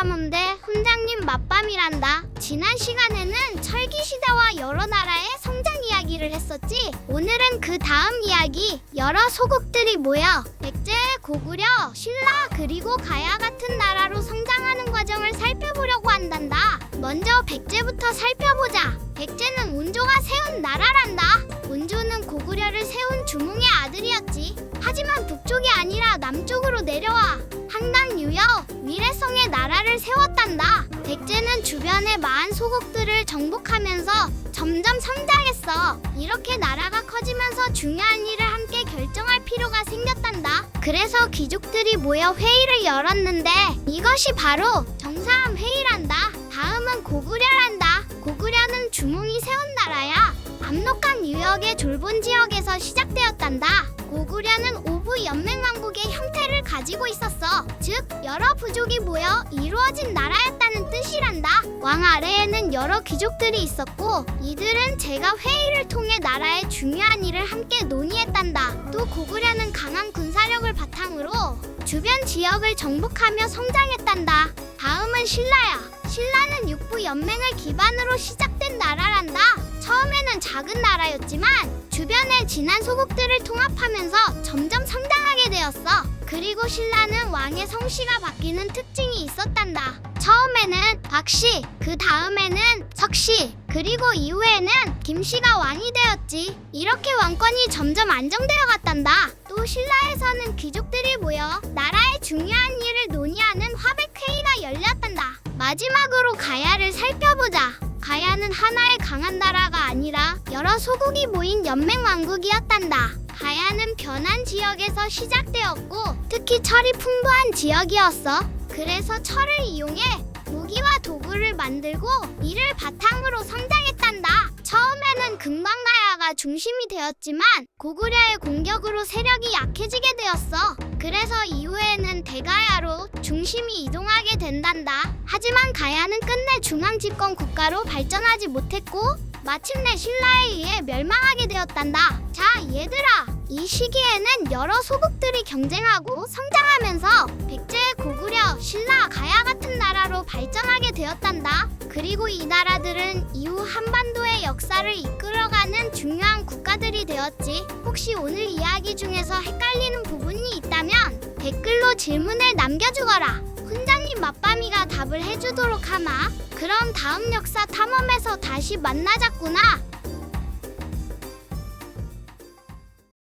탐험대 훈장님 맛밤이란다. 지난 시간에는 철기시대와 여러 나라의 성장 이야기를 했었지. 오늘은 그 다음 이야기, 여러 소국들이 모여 백제, 고구려, 신라 그리고 가야 같은 나라로 성장하는 과정을 살펴보려고 한단다. 먼저 백제부터 살펴보자. 백제는 운조가 세운 나라란다. 운조는 고구려를 세운 주몽의 아들이었지. 하지만 북쪽이 아니라 남쪽으로 내려와 항당, 유여, 위례성의 나라를 세웠단다. 백제는 주변의 많은 소국들을 정복하면서 점점 성장했어. 이렇게 나라가 커지면서 중요한 일을 함께 결정할 필요가 생겼단다. 그래서 귀족들이 모여 회의를 열었는데 이것이 바로 정사함 회의란다. 다음은 고구려란다. 고구려는 주몽이 세운 나라야. 압록강 유역의 졸본 지역에서 시작되었단다. 고구려는 오부 연맹왕국의 형태를 가지고 있었어. 즉 여러 부족이 모여 이루어진 나라였다는 뜻이란다. 왕 아래에는 여러 귀족들이 있었고 이들은 제가 회의를 통해 나라의 중요한 일을 함께 논의했단다. 또 고구려는 강한 군사력을 바탕으로 주변 지역을 정복하며 성장했단다. 다음은 신라야. 신라는 육부 연맹을 기반으로 시작된 나라란다. 처음에는 작은 나라였지만 주변의 진한 소국들을 통합하면서 점점 성장하게 되었어. 그리고 신라는 왕의 성씨가 바뀌는 특징이 있었단다. 처음에는 박씨, 그 다음에는 석씨, 그리고 이후에는 김씨가 왕이 되었지. 이렇게 왕권이 점점 안정되어 갔단다. 또 신라에서는 귀족들이 모여 나라의 중요한 일을 논의하는 화백회의가 열렸단다. 마지막으로 가야를 살펴보자. 가야는 하나의 강한 나라가 아니라 여러 소국이 모인 연맹왕국이었단다. 가야는 변한 지역에서 시작되었고 특히 철이 풍부한 지역이었어. 그래서 철을 이용해 무기와 도구를 만들고 이를 바탕으로 성장했단다. 처음에는 금강가야가 중심이 되었지만 고구려의 공격으로 세력이 약해지게 되었어. 그래서 이후에는 대가야로 중심이 이동하게 된단다. 하지만 가야는 끝내 중앙집권 국가로 발전하지 못했고 마침내 신라에 의해 멸망하게 되었단다. 자, 얘들아, 이 시기에는 여러 소국들이 경쟁하고 성장하면서 백제, 고구려, 신라, 가야 같은 나라로 발전하게 되었단다. 그리고 이 나라들은 이후 한반도의 역사를 이끌어가는 중요한 국가들이 되었지. 혹시 오늘 이야기 중에서 헷갈리는 부분이 있다면 댓글로 질문을 남겨주거라. 훈장님 맛밤이가 답을 해주도록 하마. 그럼 다음 역사 탐험에서 다시 만나자꾸나.